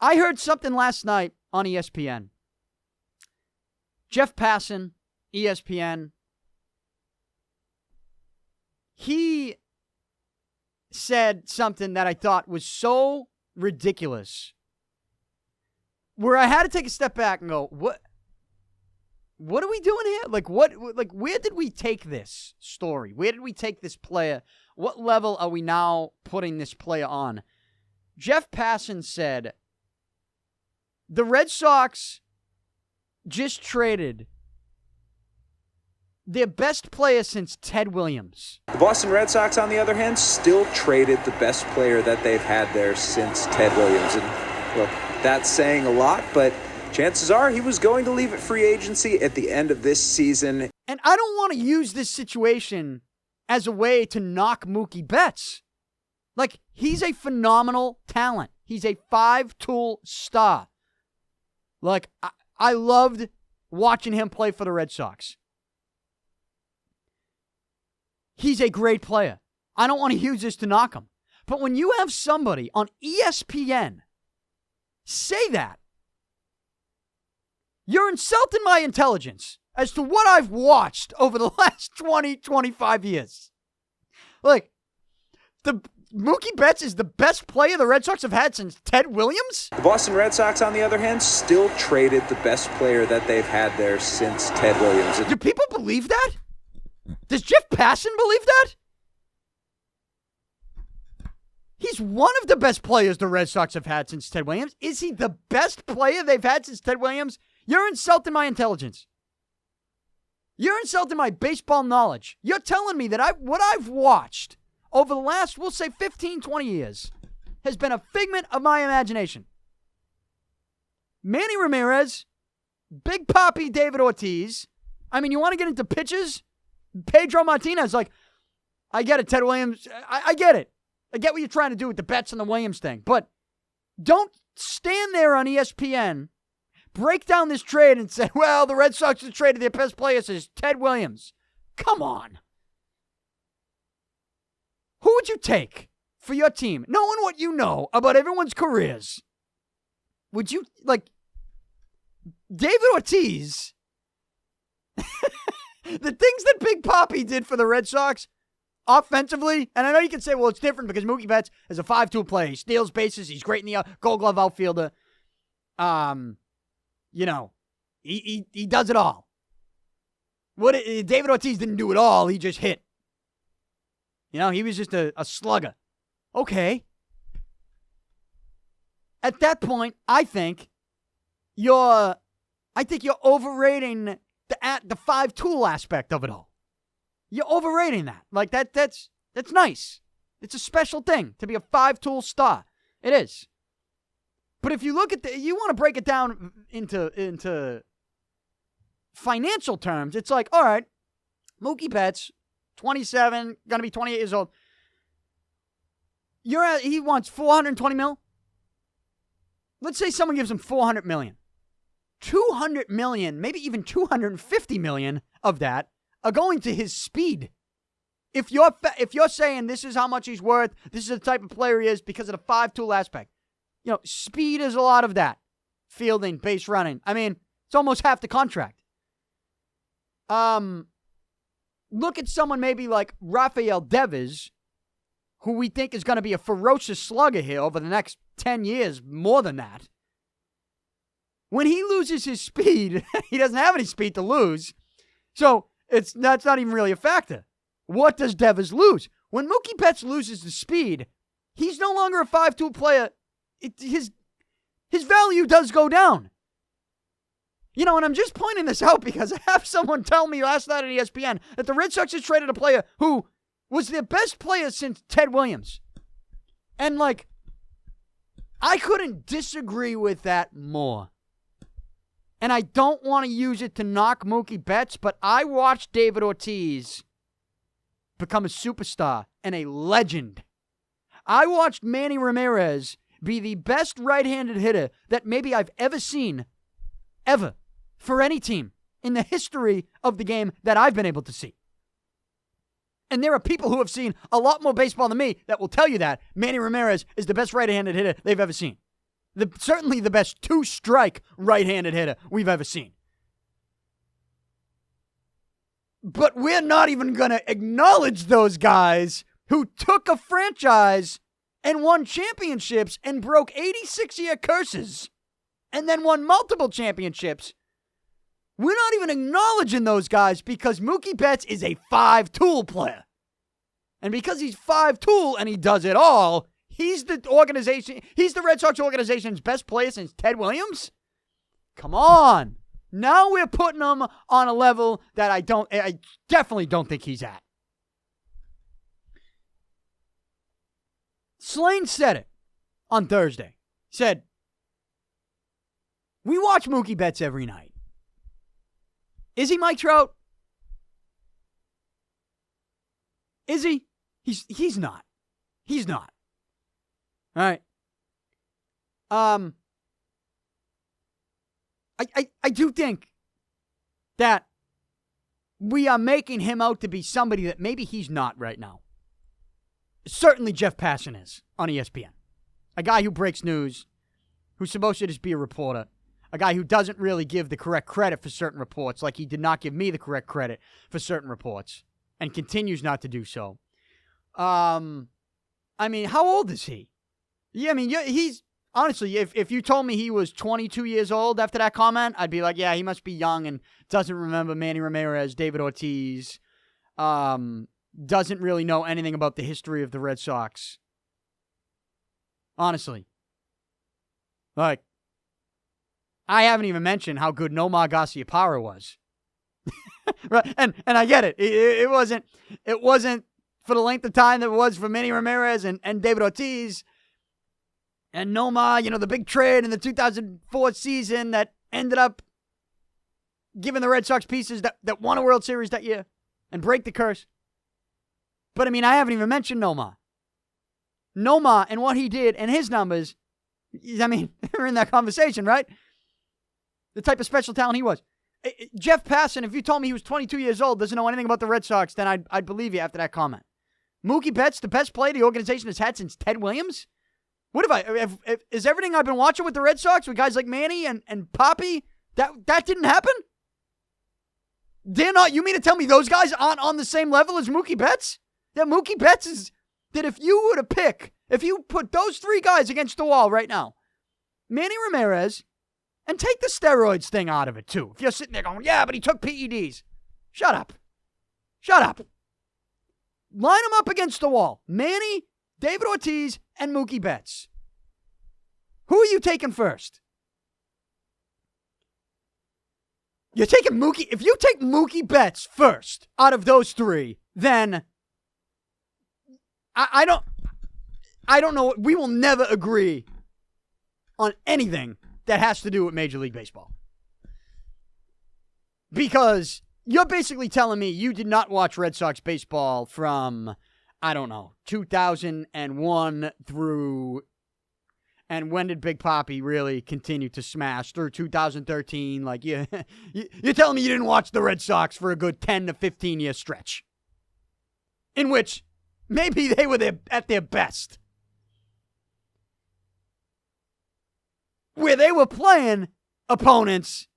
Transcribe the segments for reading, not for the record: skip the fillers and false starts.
I heard something last night on ESPN. Jeff Passan, ESPN, he said something that I thought was so ridiculous, where I had to take a step back and go, what are we doing here? Where did we take this story? Where did we take this player? What level are we now putting this player on? Jeff Passan said, the Red Sox just traded their best player since Ted Williams. The Boston Red Sox, on the other hand, still traded the best player that they've had there since Ted Williams. And, look, that's saying a lot, but chances are he was going to leave at free agency at the end of this season. And I don't want to use this situation as a way to knock Mookie Betts. Like, he's a phenomenal talent. He's a 5-tool star. Like, I loved watching him play for the Red Sox. He's a great player. I don't want to use this to knock him. But when you have somebody on ESPN say that, you're insulting my intelligence as to what I've watched over the last 20, 25 years. Like, the Mookie Betts is the best player the Red Sox have had since Ted Williams? The Boston Red Sox, on the other hand, still traded the best player that they've had there since Ted Williams. Do people believe that? Does Jeff Passan believe that? He's one of the best players the Red Sox have had since Ted Williams. Is he the best player they've had since Ted Williams? You're insulting my intelligence. You're insulting my baseball knowledge. You're telling me that what I've watched over the last, we'll say 15, 20 years, has been a figment of my imagination. Manny Ramirez, Big Papi David Ortiz. I mean, you want to get into pitches? Pedro Martinez, like, I get it, Ted Williams. I get it. I get what you're trying to do with the Betts and the Williams thing. But don't stand there on ESPN, break down this trade and say, well, the Red Sox have traded their best player since Ted Williams. Come on. Who would you take for your team? Knowing what you know about everyone's careers, would you, like, David Ortiz, the things that Big Papi did for the Red Sox offensively, and I know you can say, well, it's different because Mookie Betts is a 5-tool player. He steals bases. He's great in the Gold Glove outfielder. You know, he does it all. David Ortiz didn't do it all. He just hit. You know, he was just a slugger. Okay. At that point, I think you're overrating the 5-tool aspect of it all. You're overrating that. Like, that's nice. It's a special thing to be a 5-tool star. It is. But if you look at you want to break it down into financial terms, it's like, all right, Mookie Betts, 27, going to be 28 years old. He wants $420 million. Let's say someone gives him $400 million. $200 million, maybe even $250 million of that are going to his speed. If you're saying this is how much he's worth, this is the type of player he is because of the 5-tool aspect. You know, speed is a lot of that. Fielding, base running. I mean, it's almost half the contract. Look at someone maybe like Rafael Devers, who we think is going to be a ferocious slugger here over the next 10 years, more than that. When he loses his speed, he doesn't have any speed to lose. So that's not even really a factor. What does Devers lose? When Mookie Betts loses the speed, he's no longer a 5-tool player. His value does go down. You know, and I'm just pointing this out because I have someone tell me last night on ESPN that the Red Sox has traded a player who was their best player since Ted Williams. And, like, I couldn't disagree with that more. And I don't want to use it to knock Mookie Betts, but I watched David Ortiz become a superstar and a legend. I watched Manny Ramirez be the best right-handed hitter that maybe I've ever seen, ever, for any team in the history of the game that I've been able to see. And there are people who have seen a lot more baseball than me that will tell you that Manny Ramirez is the best right-handed hitter they've ever seen. Certainly the best two-strike right-handed hitter we've ever seen. But we're not even going to acknowledge those guys who took a franchise and won championships and broke 86-year curses and then won multiple championships. We're not even acknowledging those guys because Mookie Betts is a 5-tool player. And because he's 5-tool and he does it all, he's the Red Sox organization's best player since Ted Williams? Come on. Now we're putting him on a level that I definitely don't think he's at. Slane said it on Thursday. Said, we watch Mookie Betts every night. Is he Mike Trout? Is he? He's not. He's not. All right. I do think that we are making him out to be somebody that maybe he's not right now. Certainly Jeff Passan is on ESPN. A guy who breaks news, who's supposed to just be a reporter. A guy who doesn't really give the correct credit for certain reports, like he did not give me the correct credit for certain reports, and continues not to do so. I mean, how old is he? Yeah, I mean, he's, honestly, if you told me he was 22 years old after that comment, I'd be like, yeah, he must be young and doesn't remember Manny Ramirez, David Ortiz, doesn't really know anything about the history of the Red Sox. Honestly. Like, I haven't even mentioned how good Nomar Garciaparra was. Right? And I get it. It wasn't for the length of time that it was for Manny Ramirez and David Ortiz. And Nomar, the big trade in the 2004 season that ended up giving the Red Sox pieces that won a World Series that year and break the curse. But, I mean, I haven't even mentioned Nomar. Nomar and what he did and his numbers, I mean, we're in that conversation, right? The type of special talent he was. Jeff Passan, if you told me he was 22 years old, doesn't know anything about the Red Sox, then I'd believe you after that comment. Mookie Betts, the best player the organization has had since Ted Williams? What is everything I've been watching with the Red Sox, with guys like Manny and Papi, that didn't happen? They're not, you mean to tell me those guys aren't on the same level as Mookie Betts? That Mookie Betts is, that if you were to pick, if you put those three guys against the wall right now, Manny Ramirez, and take the steroids thing out of it too. If you're sitting there going, yeah, but he took PEDs. Shut up. Shut up. Line them up against the wall. Manny, David Ortiz, and Mookie Betts. Who are you taking first? You're taking Mookie. If you take Mookie Betts first out of those three, then I don't know. We will never agree on anything that has to do with Major League Baseball. Because you're basically telling me you did not watch Red Sox baseball from, 2001 through, and when did Big Papi really continue to smash? Through 2013? Like, you're telling me you didn't watch the Red Sox for a good 10 to 15 year stretch, in which maybe they were at their best, where they were playing opponents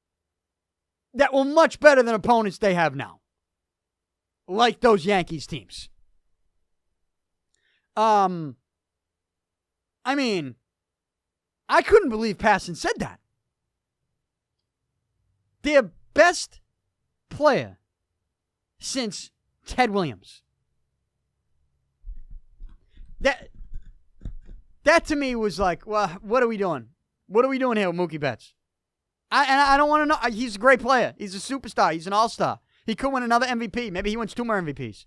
that were much better than opponents they have now, like those Yankees teams. I mean, I couldn't believe Passan said that. Their best player since Ted Williams. That to me was like, well, what are we doing? What are we doing here with Mookie Betts? I don't want to know. He's a great player. He's a superstar. He's an all-star. He could win another MVP. Maybe he wins 2 more MVPs.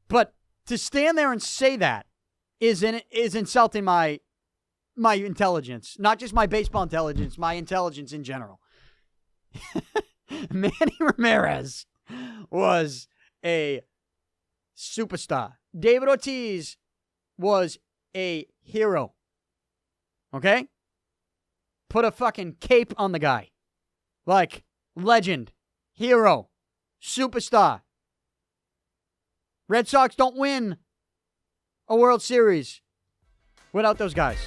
But to stand there and say that is insulting my intelligence. Not just my baseball intelligence, my intelligence in general. Manny Ramirez was a superstar. David Ortiz was a hero. Okay? Put a fucking cape on the guy. Like, legend, hero, superstar. Red Sox don't win a World Series without those guys.